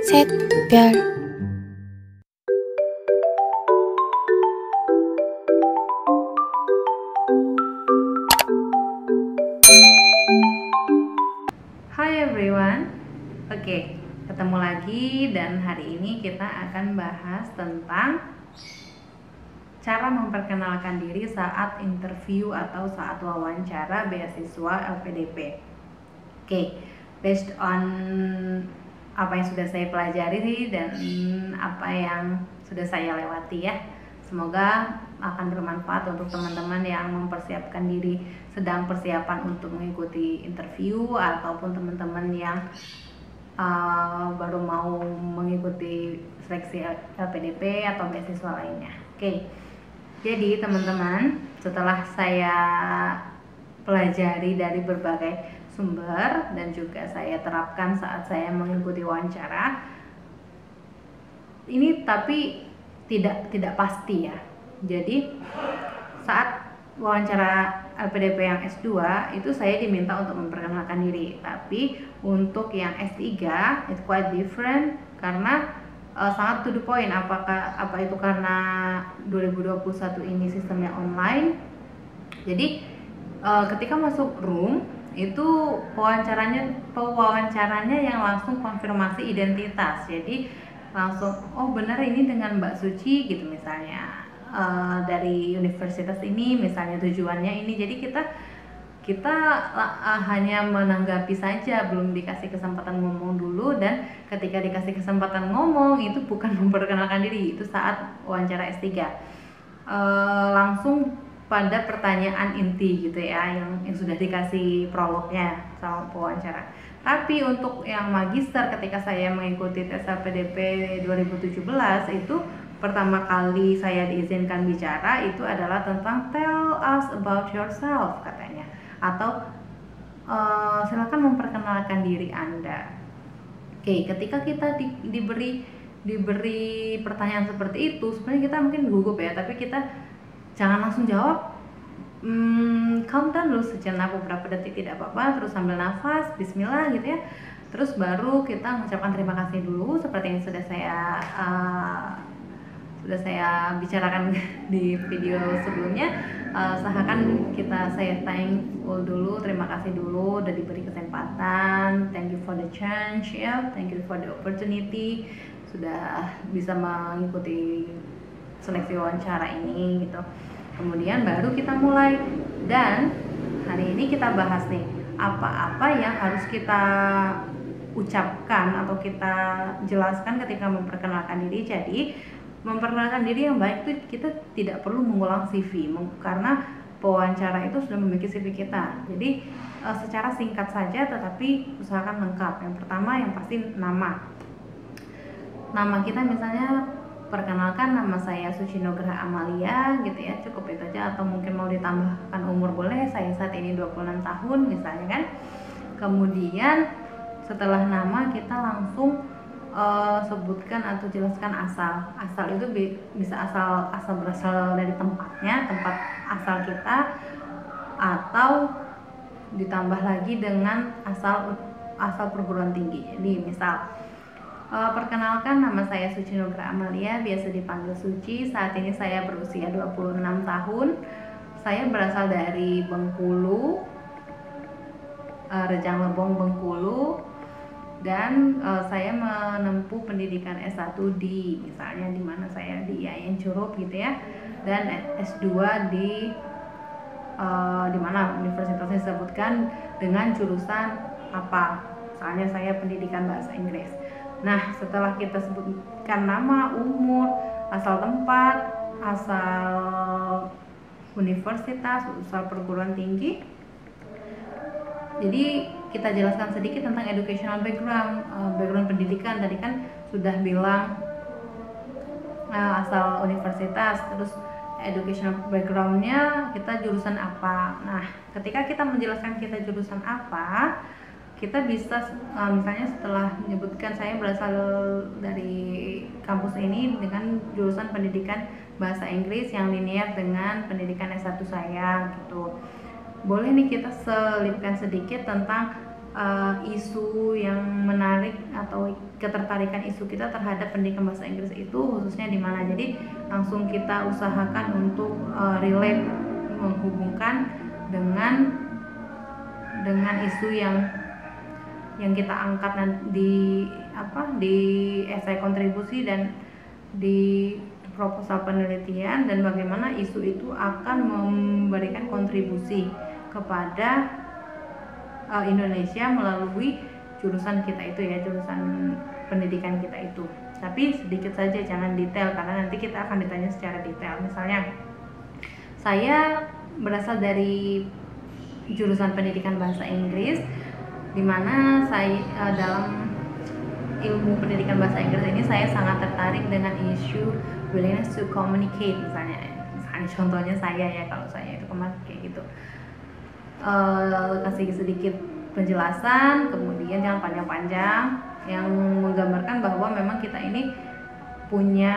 샛별 Hi everyone. Oke, ketemu lagi dan hari ini kita akan bahas tentang cara memperkenalkan diri saat interview atau saat wawancara beasiswa LPDP. Oke, based on apa yang sudah saya pelajari dan apa yang sudah saya lewati ya. Semoga akan bermanfaat untuk teman-teman yang mempersiapkan diri, sedang persiapan untuk mengikuti interview, ataupun teman-teman yang baru mau mengikuti seleksi LPDP atau beasiswa lainnya. Oke, jadi teman-teman, setelah saya pelajari dari berbagai sumber dan juga saya terapkan saat saya mengikuti wawancara ini, tapi tidak pasti ya. Jadi saat wawancara LPDP yang S2 itu saya diminta untuk memperkenalkan diri, tapi untuk yang S3 itu quite different karena sangat to the point. Apa itu karena 2021 ini sistemnya online, jadi ketika masuk room itu pewawancaranya yang langsung konfirmasi identitas. Jadi langsung, oh benar ini dengan Mbak Suci gitu misalnya, dari universitas ini misalnya, tujuannya ini. Jadi kita hanya menanggapi saja, belum dikasih kesempatan ngomong dulu. Dan ketika dikasih kesempatan ngomong itu bukan memperkenalkan diri, itu saat wawancara S3 langsung pada pertanyaan inti gitu ya, yang sudah dikasih prolognya sama pewawancara. Tapi untuk yang magister, ketika saya mengikuti tes LPDP 2017 itu pertama kali saya diizinkan bicara itu adalah tentang tell us about yourself katanya, atau silakan memperkenalkan diri Anda. Oke, ketika kita diberi pertanyaan seperti itu, sebenarnya kita mungkin gugup ya, tapi kita jangan langsung jawab. Calm down dulu sejenak, beberapa detik tidak apa-apa, terus sambil nafas, bismillah gitu ya. Terus baru kita mengucapkan terima kasih dulu seperti yang sudah saya bicarakan di video sebelumnya. Usahakan saya thankful dulu, terima kasih dulu udah diberi kesempatan, thank you for the chance ya, thank you for the opportunity, sudah bisa mengikuti seleksi wawancara ini gitu. Kemudian baru kita mulai, dan hari ini kita bahas nih apa-apa yang harus kita ucapkan atau kita jelaskan ketika memperkenalkan diri. Jadi memperkenalkan diri yang baik itu kita tidak perlu mengulang CV karena pewawancara itu sudah memiliki CV kita. Jadi secara singkat saja tetapi usahakan lengkap. Yang pertama yang pasti nama kita, misalnya perkenalkan nama saya Suci Nugraha Amalia gitu ya, cukup itu aja, atau mungkin mau ditambahkan umur boleh, saya saat ini 26 tahun misalnya kan. Kemudian setelah nama kita langsung sebutkan atau jelaskan asal itu bisa asal berasal dari tempatnya, tempat asal kita, atau ditambah lagi dengan asal perguruan tinggi. Jadi misal perkenalkan, nama saya Suci Nugraha Amalia, biasa dipanggil Suci. Saat ini saya berusia 26 tahun. Saya berasal dari Bengkulu, Rejang Lebong Bengkulu, dan saya menempuh pendidikan S1 di misalnya di mana saya di IAIN Curup gitu ya, dan S2 di mana universitasnya disebutkan dengan jurusan apa. Misalnya saya pendidikan bahasa Inggris. Nah, setelah kita sebutkan nama, umur, asal tempat, asal universitas, asal perguruan tinggi, jadi kita jelaskan sedikit tentang educational background pendidikan. Tadi kan sudah bilang asal universitas, terus educational backgroundnya kita jurusan apa. Nah, ketika kita menjelaskan kita jurusan apa, kita bisa misalnya setelah menyebutkan saya berasal dari kampus ini dengan jurusan pendidikan bahasa Inggris yang linear dengan pendidikan S1 saya gitu. Boleh nih kita selipkan sedikit tentang isu yang menarik atau ketertarikan isu kita terhadap pendidikan bahasa Inggris itu khususnya di mana. Jadi langsung kita usahakan untuk relate, menghubungkan dengan isu yang kita angkat di esai kontribusi dan di proposal penelitian, dan bagaimana isu itu akan memberikan kontribusi kepada Indonesia melalui jurusan kita itu ya, jurusan pendidikan kita itu. Tapi sedikit saja, jangan detail karena nanti kita akan ditanya secara detail. Misalnya saya berasal dari jurusan pendidikan bahasa Inggris, di mana saya dalam ilmu pendidikan bahasa Inggris ini saya sangat tertarik dengan isu willingness to communicate. Misalnya contohnya saya ya, kalau saya itu kemarin kayak gitu, kasih sedikit penjelasan, kemudian jangan panjang-panjang, yang menggambarkan bahwa memang kita ini punya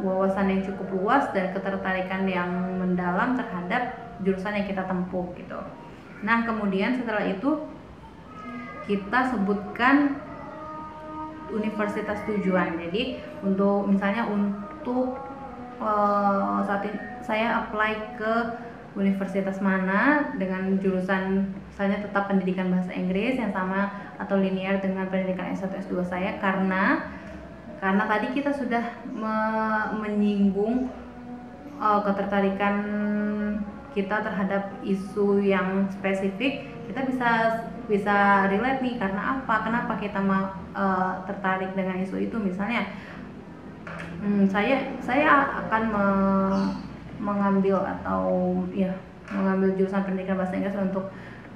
wawasan yang cukup luas dan ketertarikan yang mendalam terhadap jurusan yang kita tempuh gitu. Nah kemudian setelah itu kita sebutkan universitas tujuan. Jadi untuk misalnya saat ini saya apply ke universitas mana dengan jurusan misalnya tetap pendidikan bahasa Inggris yang sama atau linear dengan pendidikan S1 S2 saya, karena tadi kita sudah menyinggung ketertarikan kita terhadap isu yang spesifik. Kita bisa relate nih, karena apa? Kenapa kita tertarik dengan isu itu? Misalnya saya akan mengambil jurusan pendidikan bahasa Inggris untuk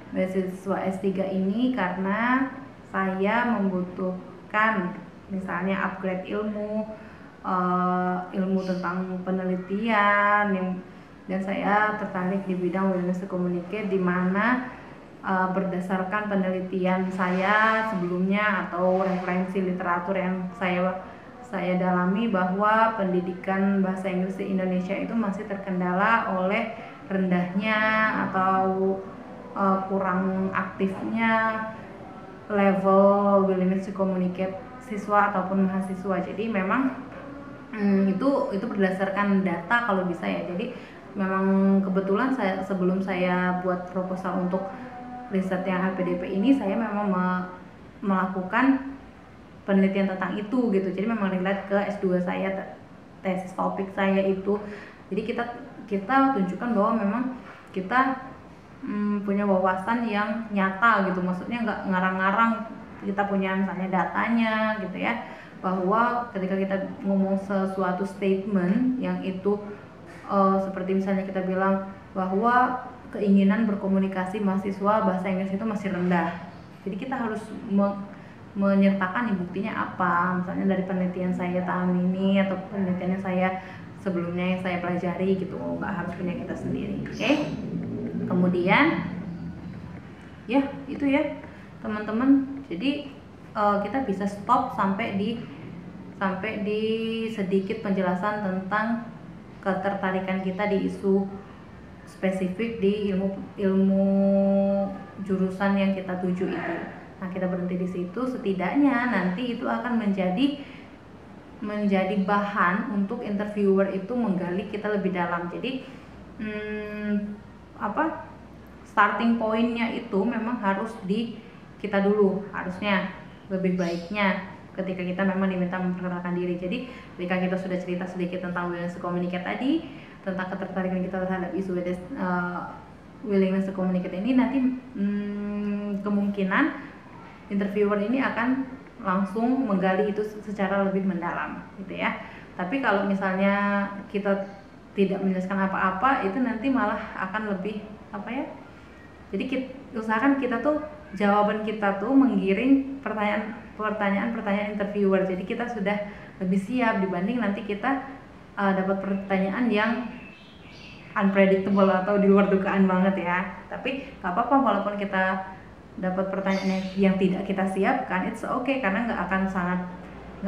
beasiswa S3 ini karena saya membutuhkan misalnya upgrade ilmu tentang penelitian dan saya tertarik di bidang willingness to communicate, di mana berdasarkan penelitian saya sebelumnya atau referensi literatur yang saya dalami, bahwa pendidikan bahasa Inggris di Indonesia itu masih terkendala oleh rendahnya atau kurang aktifnya level willingness to communicate siswa ataupun mahasiswa. Jadi memang itu berdasarkan data kalau bisa ya. Jadi memang kebetulan sebelum saya buat proposal untuk riset yang HPDP ini, saya memang melakukan penelitian tentang itu gitu. Jadi memang relate ke S2 saya, tesis topik saya itu. Jadi kita tunjukkan bahwa memang kita punya wawasan yang nyata gitu, maksudnya nggak ngarang-ngarang. Kita punya misalnya datanya gitu ya, bahwa ketika kita ngomong sesuatu statement yang itu seperti misalnya kita bilang bahwa keinginan berkomunikasi mahasiswa bahasa Inggris itu masih rendah, jadi kita harus menyertakan buktinya apa, misalnya dari penelitian saya tahun ini atau penelitian yang saya sebelumnya yang saya pelajari gitu, nggak harus punya kita sendiri. Oke? Kemudian ya itu ya teman-teman, jadi kita bisa stop sampai di sedikit penjelasan tentang ketertarikan kita di isu spesifik di ilmu jurusan yang kita tuju itu. Nah, kita berhenti di situ, setidaknya nanti itu akan menjadi bahan untuk interviewer itu menggali kita lebih dalam. Jadi starting pointnya itu memang harus di kita dulu, harusnya lebih baiknya ketika kita memang diminta memperkenalkan diri. Jadi ketika kita sudah cerita sedikit tentang willingness to communicate tadi, tentang ketertarikan kita terhadap isu willingness to communicate ini, nanti kemungkinan interviewer ini akan langsung menggali itu secara lebih mendalam gitu ya. Tapi kalau misalnya kita tidak menjelaskan apa-apa, itu nanti malah akan lebih jadi usahakan kita tuh jawaban kita tuh menggiring pertanyaan interviewer. Jadi kita sudah lebih siap dibanding nanti kita dapat pertanyaan yang unpredictable atau di luar dugaan banget ya. Tapi nggak apa-apa walaupun kita dapat pertanyaan yang tidak kita siapkan, it's okay, karena nggak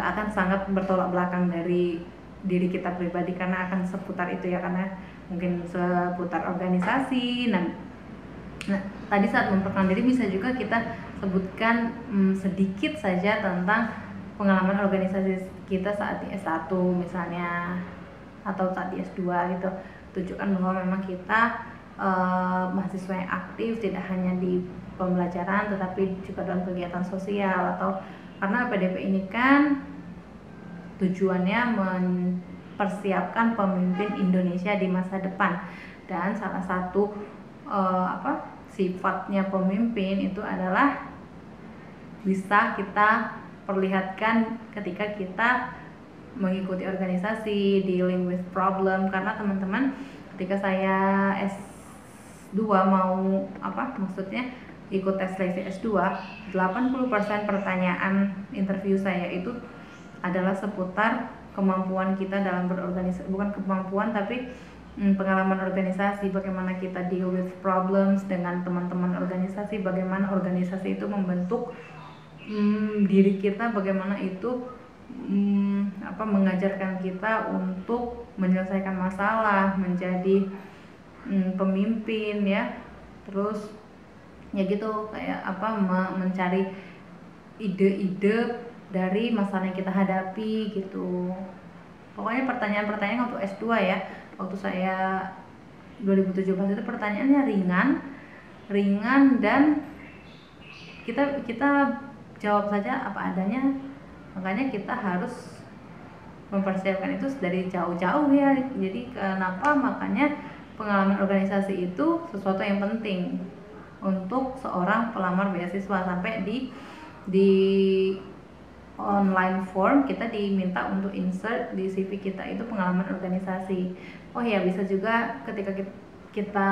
akan sangat bertolak belakang dari diri kita pribadi, karena akan seputar itu ya, karena mungkin seputar organisasi. Nah, tadi saat memperkenalkan diri bisa juga kita sebutkan sedikit saja tentang pengalaman organisasi kita saat di S1 misalnya, atau saat di S2 gitu. Tunjukkan bahwa memang kita mahasiswa yang aktif, tidak hanya di pembelajaran tetapi juga dalam kegiatan sosial. Atau karena LPDP ini kan tujuannya mempersiapkan pemimpin Indonesia di masa depan, dan salah satu sifatnya pemimpin itu adalah bisa kita perlihatkan ketika kita mengikuti organisasi, dealing with problem. Karena teman-teman, ketika saya S2 mau maksudnya ikut tes seleksi S2, 80% pertanyaan interview saya itu adalah seputar kemampuan kita dalam berorganisasi, bukan kemampuan tapi pengalaman organisasi, bagaimana kita deal with problems dengan teman-teman organisasi, bagaimana organisasi itu membentuk diri kita, bagaimana itu mengajarkan kita untuk menyelesaikan masalah, menjadi pemimpin ya. Terus ya gitu, kayak mencari ide-ide dari masalah yang kita hadapi gitu. Pokoknya pertanyaan-pertanyaan waktu S2 ya, waktu saya 2017 itu pertanyaannya ringan dan kita jawab saja apa adanya. Makanya kita harus mempersiapkan itu dari jauh-jauh ya. Jadi kenapa makanya pengalaman organisasi itu sesuatu yang penting untuk seorang pelamar beasiswa. Sampai di online form kita diminta untuk insert di CV kita itu pengalaman organisasi. Oh ya, bisa juga ketika kita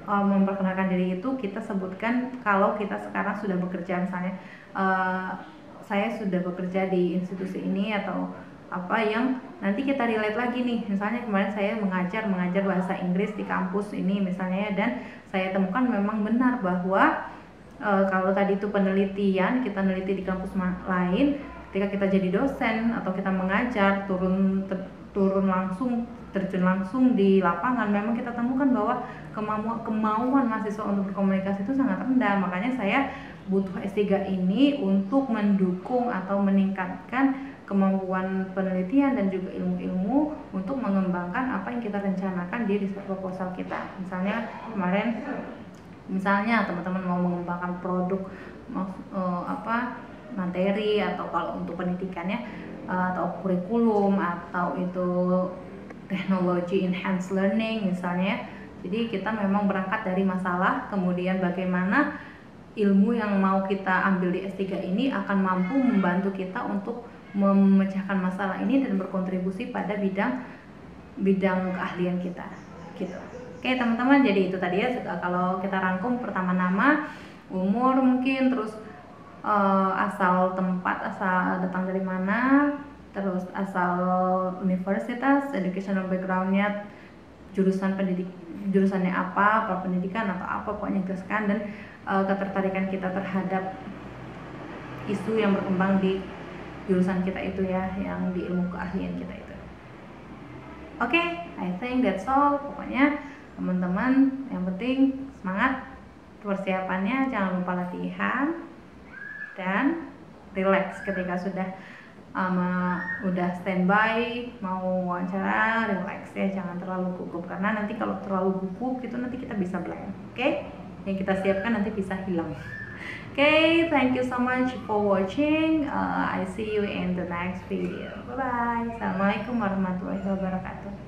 memperkenalkan diri itu kita sebutkan kalau kita sekarang sudah bekerja, misalnya saya sudah bekerja di institusi ini, atau apa yang nanti kita relate lagi nih. Misalnya kemarin saya mengajar bahasa Inggris di kampus ini misalnya, dan saya temukan memang benar bahwa kalau tadi itu penelitian, kita neliti di kampus lain, ketika kita jadi dosen atau kita mengajar, turun langsung, terjun langsung di lapangan, memang kita temukan bahwa kemauan mahasiswa untuk berkomunikasi itu sangat rendah. Makanya saya butuh S3 ini untuk mendukung atau meningkatkan kemampuan penelitian dan juga ilmu-ilmu untuk mengembangkan apa yang kita rencanakan di riset proposal kita. Misalnya kemarin, teman-teman mau mengembangkan produk materi, atau kalau untuk pendidikannya atau kurikulum, atau itu teknologi enhanced learning misalnya. Jadi kita memang berangkat dari masalah, kemudian bagaimana ilmu yang mau kita ambil di S3 ini akan mampu membantu kita untuk memecahkan masalah ini dan berkontribusi pada bidang keahlian kita gitu. Oke teman-teman, jadi itu tadi ya, kalau kita rangkum, pertama nama, umur mungkin, terus asal tempat, asal datang dari mana, terus asal universitas, educational backgroundnya, jurusannya apa pendidikan atau apa, pokoknya jelaskan, dan ketertarikan kita terhadap isu yang berkembang di jurusan kita itu ya, yang di ilmu keahlian kita itu. Oke, I think that's all. Pokoknya teman-teman, yang penting semangat persiapannya, jangan lupa latihan dan relax ketika sudah udah standby mau wawancara. Relax ya, jangan terlalu gugup, karena nanti kalau terlalu gugup gitu nanti kita bisa blank. Oke? Yang kita siapkan nanti bisa hilang. Okay, thank you so much for watching. I see you in the next video. Bye bye. Assalamualaikum warahmatullahi wabarakatuh.